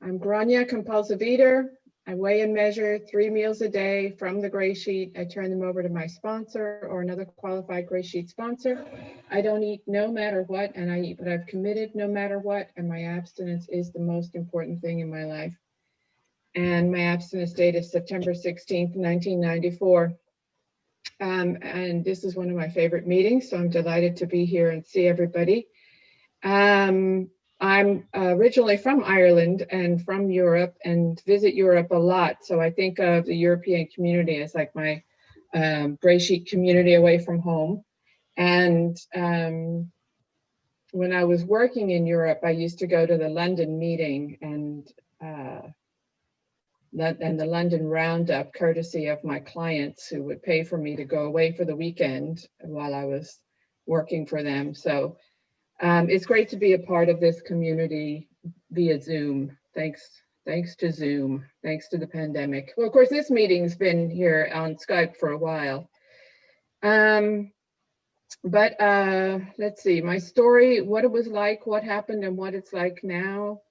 I'm Grainne, compulsive eater. I weigh and measure 3 meals a day from the Gray Sheet. I turn them over to my sponsor or another qualified Gray Sheet sponsor. I don't eat no matter what, and I eat what I've committed no matter what, and my abstinence is the most important thing in my life. And my abstinence date is September 16th, 1994. And this is one of my favorite meetings, so I'm delighted to be here and see everybody. I'm originally from Ireland and from Europe and visit Europe a lot. So I think of the European community as like my Gray Sheet community away from home. And when I was working in Europe, I used to go to the London meeting and the London roundup, courtesy of my clients who would pay for me to go away for the weekend while I was working for them. So it's great to be a part of this community via Zoom. Thanks to Zoom, thanks to the pandemic. Well, of course, this meeting's been here on Skype for a while. But let's see, my story, what it was like, what happened, and what it's like now.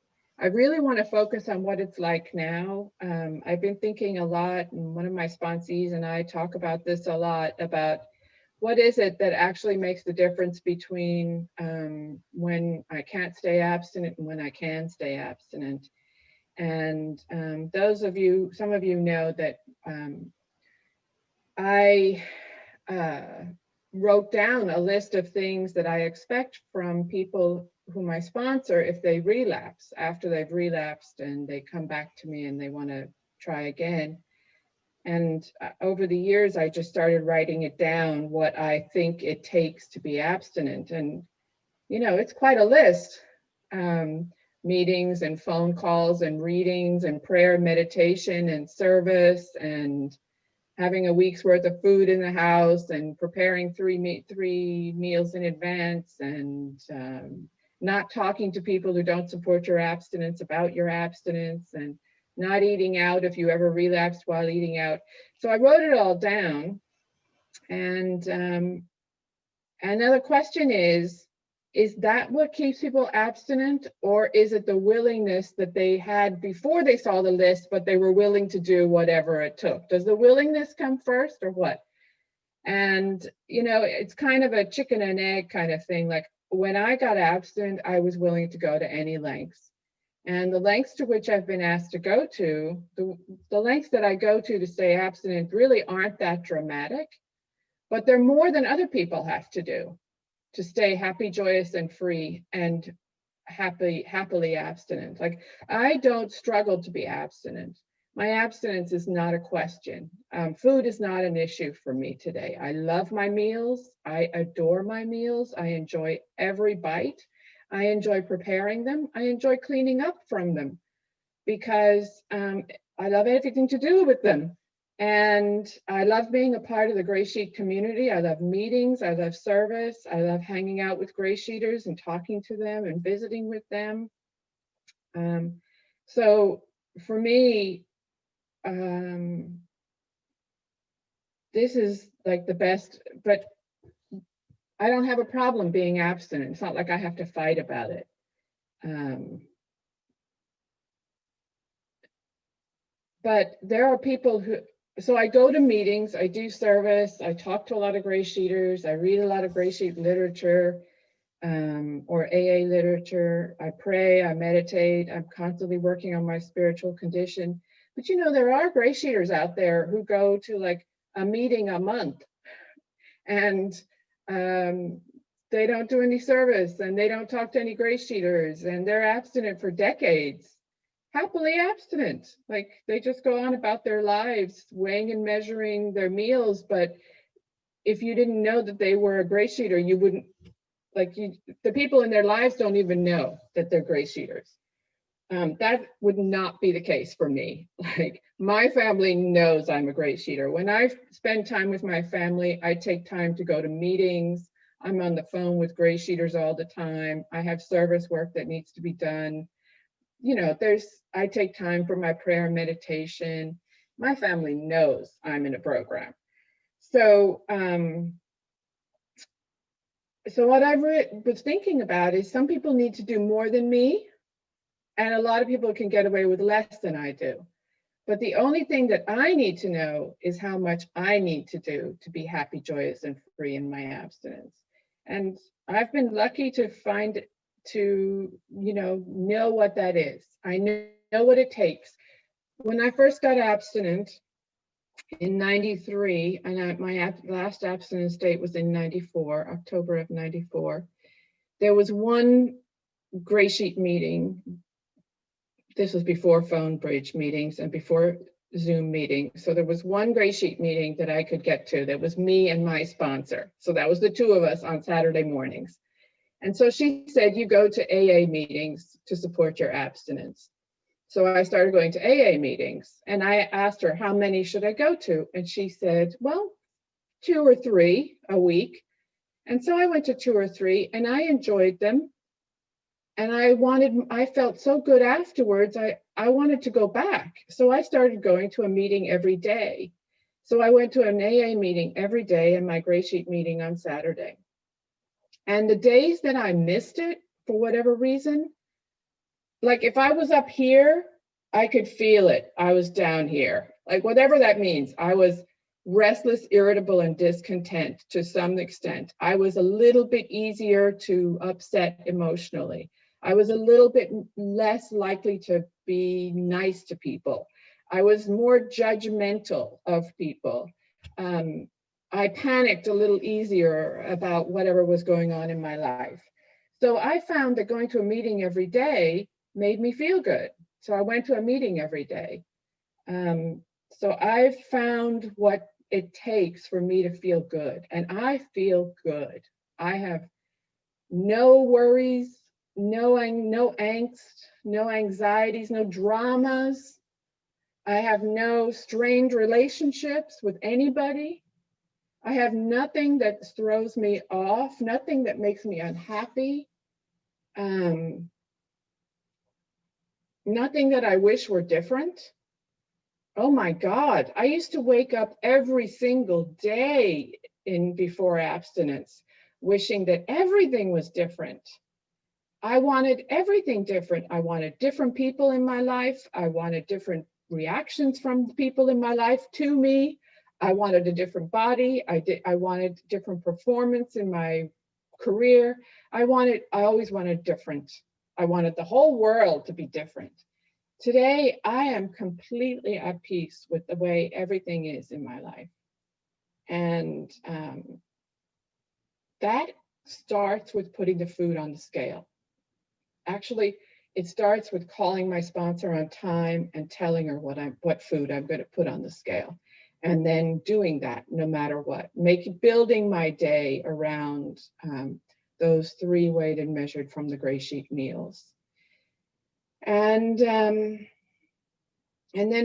I really want to focus on what it's like now. I've been thinking a lot, and one of my sponsees and I talk about this a lot, about what is it that actually makes the difference between when I can't stay abstinent and when I can stay abstinent. And some of you know that I wrote down a list of things that I expect from people whom I sponsor if they relapse, after they've relapsed and they come back to me and they want to try again. And over the years, I just started writing it down, what I think it takes to be abstinent. And, you know, it's quite a list. Meetings and phone calls and readings and prayer, meditation and service and having a week's worth of food in the house and preparing three meals in advance and not talking to people who don't support your abstinence about your abstinence and not eating out if you ever relapsed while eating out. So I wrote it all down. And another question is that what keeps people abstinent, or is it the willingness that they had before they saw the list, but they were willing to do whatever it took? Does the willingness come first or what? And, you know, it's kind of a chicken and egg kind of thing. Like when I got abstinent, I was willing to go to any lengths. And the lengths to which I've been asked to go to, the lengths that I go to stay abstinent really aren't that dramatic, but they're more than other people have to do to stay happy, joyous, and free and happily abstinent. Like I don't struggle to be abstinent. My abstinence is not a question. Food is not an issue for me today. I love my meals. I adore my meals. I enjoy every bite. I enjoy preparing them. I enjoy cleaning up from them because I love everything to do with them. And I love being a part of the Gray Sheet community. I love meetings. I love service. I love hanging out with GreySheeters and talking to them and visiting with them. So for me, this is like the best, but I don't have a problem being abstinent. It's not like I have to fight about it. But there are people who, so I go to meetings, I do service, I talk to a lot of GreySheeters, I read a lot of Gray Sheet literature or AA literature. I pray, I meditate, I'm constantly working on my spiritual condition. But you know, there are GreySheeters out there who go to like a meeting a month and they don't do any service and they don't talk to any GreySheeters and they're abstinent for decades, happily abstinent. Like they just go on about their lives, weighing and measuring their meals. But if you didn't know that they were a GreySheeter, you wouldn't, like the people in their lives don't even know that they're GreySheeters. That would not be the case for me. Like my family knows I'm a GreySheeter. When I spend time with my family, I take time to go to meetings. I'm on the phone with GreySheeters all the time. I have service work that needs to be done. You know, I take time for my prayer and meditation. My family knows I'm in a program. So, so what I was thinking about is some people need to do more than me. And a lot of people can get away with less than I do. But the only thing that I need to know is how much I need to do to be happy, joyous, and free in my abstinence. And I've been lucky to find, to, know what that is. I know what it takes. When I first got abstinent in 93, and my last abstinence date was in 94, October of 94, there was one gray sheet meeting. This was before phone bridge meetings and before Zoom meetings. So there was one gray sheet meeting that I could get to. That was me and my sponsor. So that was the two of us on Saturday mornings. And so she said, you go to AA meetings to support your abstinence. So I started going to AA meetings, and I asked her, how many should I go to? And she said, well, 2 or 3 a week. And so I went to 2 or 3, and I enjoyed them. And I felt so good afterwards, I wanted to go back. So I started going to a meeting every day. So I went to an AA meeting every day and my gray sheet meeting on Saturday. And the days that I missed it, for whatever reason, like if I was up here, I could feel it. I was down here, like whatever that means. I was restless, irritable, and discontent to some extent. I was a little bit easier to upset emotionally. I was a little bit less likely to be nice to people. I was more judgmental of people. I panicked a little easier about whatever was going on in my life. So I found that going to a meeting every day made me feel good. So I went to a meeting every day. So I've found what it takes for me to feel good, and I feel good. I have no worries, no angst, no anxieties, no dramas. I have no strained relationships with anybody. I have nothing that throws me off, nothing that makes me unhappy. Nothing that I wish were different. Oh my God, I used to wake up every single day before abstinence, wishing that everything was different. I wanted everything different. I wanted different people in my life. I wanted different reactions from people in my life to me. I wanted a different body. I wanted different performance in my career. I always wanted different. I wanted the whole world to be different. Today, I am completely at peace with the way everything is in my life. And that starts with putting the food on the scale. Actually, it starts with calling my sponsor on time and telling her what food I'm going to put on the scale. And then doing that no matter what. Building my day around those 3 weighed and measured from the gray sheet meals. And then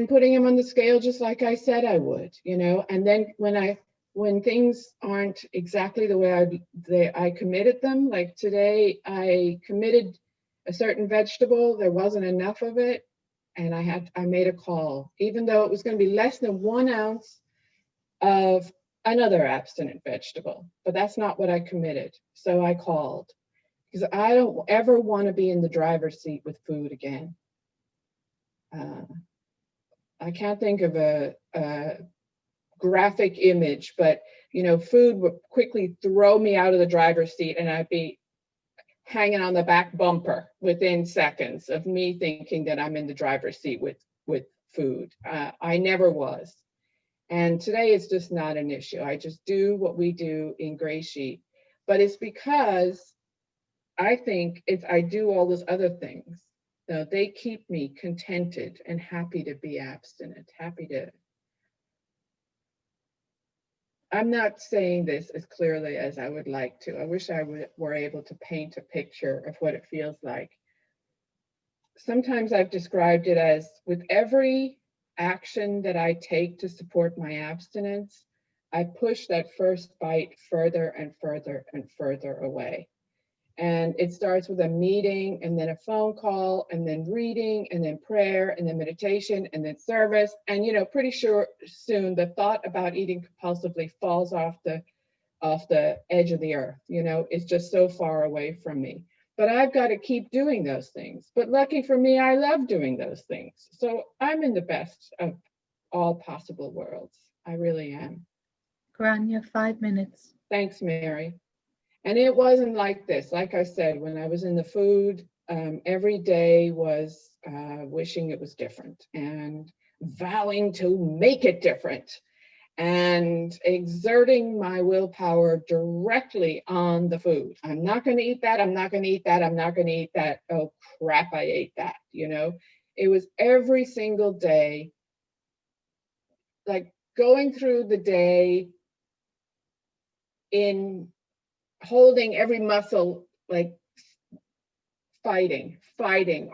putting them on the scale just like I said I would, and then when things aren't exactly the way I committed them, like today I committed a certain vegetable, there wasn't enough of it, and I made a call, even though it was going to be less than 1 ounce of another abstinent vegetable, but that's not what I committed. So I called, because I don't ever want to be in the driver's seat with food again. I can't think of a graphic image, but food would quickly throw me out of the driver's seat, and I'd be hanging on the back bumper within seconds of me thinking that I'm in the driver's seat with food. I never was. And today it's just not an issue. I just do what we do in Gray Sheet, but it's because I think I do all those other things. They keep me contented and happy to be abstinent, I'm not saying this as clearly as I would like to. I wish I were able to paint a picture of what it feels like. Sometimes I've described it as, with every action that I take to support my abstinence, I push that first bite further and further and further away. And it starts with a meeting, and then a phone call, and then reading, and then prayer, and then meditation, and then service. And pretty sure soon the thought about eating compulsively falls off the edge of the earth. It's just so far away from me. but I've got to keep doing those things. But lucky for me, I love doing those things. So I'm in the best of all possible worlds. I really am. Grainne, you have 5 minutes. Thanks, Mary. And it wasn't like this. Like I said, when I was in the food, every day was wishing it was different and vowing to make it different and exerting my willpower directly on the food. I'm not going to eat that. I'm not going to eat that. I'm not going to eat that. Oh, crap, I ate that. You know, it was every single day, like going through the day in holding every muscle, like fighting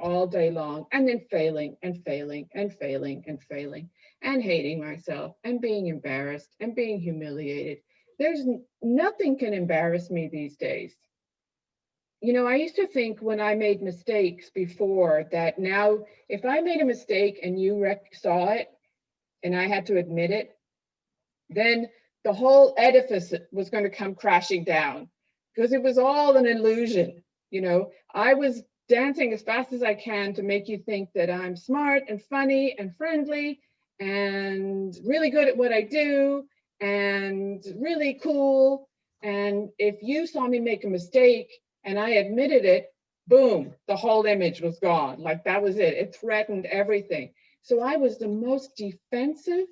all day long, and then failing and failing and failing and failing and hating myself and being embarrassed and being humiliated. There's nothing can embarrass me these days. You know, I used to think when I made mistakes before that now if I made a mistake and you saw it and I had to admit it, then the whole edifice was going to come crashing down because it was all an illusion. You know, I was dancing as fast as I can to make you think that I'm smart and funny and friendly and really good at what I do and really cool. And if you saw me make a mistake and I admitted it, boom, the whole image was gone. Like that was it. It threatened everything. So I was the most defensive,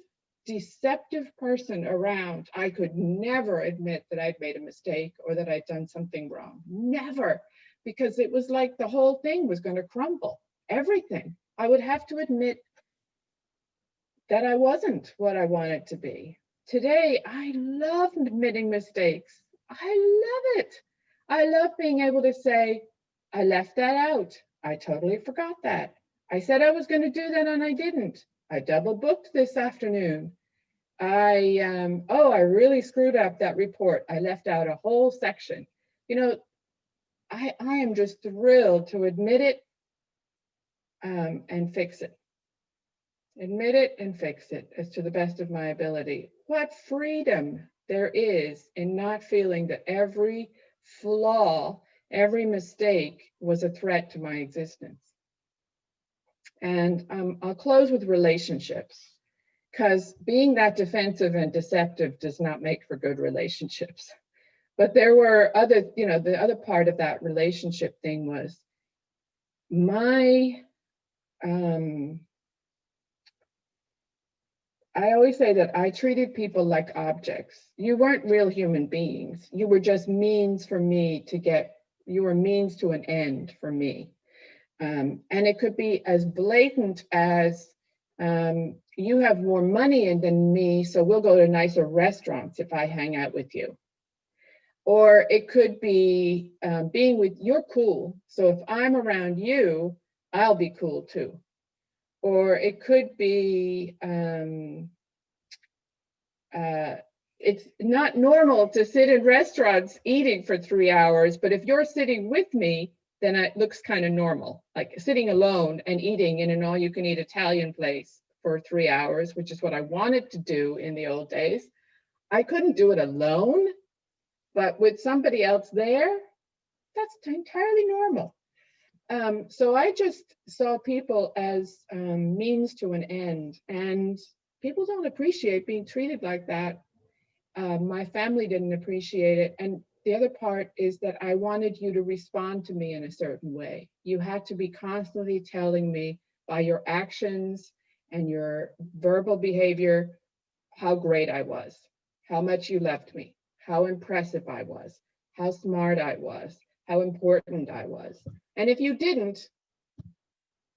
deceptive person around. I could never admit that I'd made a mistake or that I'd done something wrong. Never. Because it was like the whole thing was going to crumble. Everything. I would have to admit that I wasn't what I wanted to be. Today, I love admitting mistakes. I love it. I love being able to say, I left that out. I totally forgot that. I said I was going to do that and I didn't. I double booked this afternoon. I really screwed up that report. I left out a whole section. You know, I am just thrilled to admit it and fix it. Admit it and fix it as to the best of my ability. What freedom there is in not feeling that every flaw, every mistake was a threat to my existence. And I'll close with relationships, because being that defensive and deceptive does not make for good relationships. But there were other, the other part of that relationship thing was I always say that I treated people like objects. You weren't real human beings. You were just means for me to get, you were means to an end for me. And it could be as blatant as you have more money than me, so we'll go to nicer restaurants if I hang out with you. Or it could be being with, you're cool, so if I'm around you, I'll be cool too. Or it could be, it's not normal to sit in restaurants eating for 3 hours, but if you're sitting with me, then it looks kind of normal. Like sitting alone and eating in an all-you-can-eat Italian place for 3 hours, which is what I wanted to do in the old days. I couldn't do it alone, but with somebody else there, that's entirely normal. So I just saw people as means to an end, and people don't appreciate being treated like that. My family didn't appreciate it. And the other part is that I wanted you to respond to me in a certain way. You had to be constantly telling me by your actions and your verbal behavior how great I was, how much you loved me, how impressive I was, how smart I was, how important I was. And if you didn't,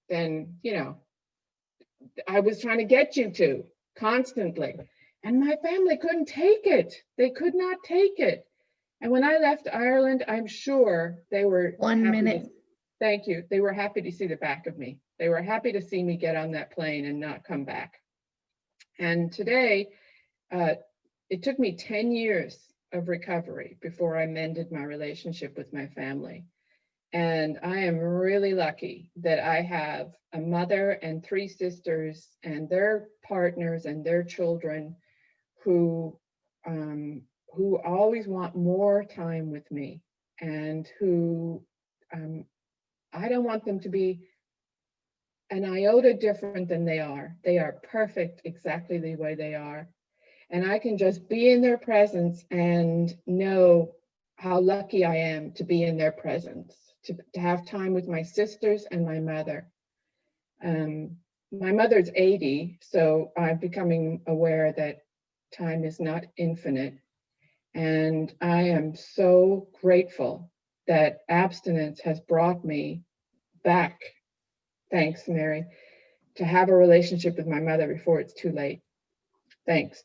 then, I was trying to get you to constantly. And my family couldn't take it. They could not take it. And when I left Ireland, I'm sure they were 1 minute. Thank you. They were happy to see the back of me. They were happy to see me get on that plane and not come back. And today, it took me 10 years of recovery before I mended my relationship with my family. And I am really lucky that I have a mother and 3 sisters and their partners and their children who always want more time with me and who I don't want them to be an iota different than they are. They are perfect exactly the way they are. And I can just be in their presence and know how lucky I am to be in their presence, to have time with my sisters and my mother. My mother's 80, so I'm becoming aware that time is not infinite. And I am so grateful that abstinence has brought me back, thanks, Mary, to have a relationship with my mother before it's too late. Thanks.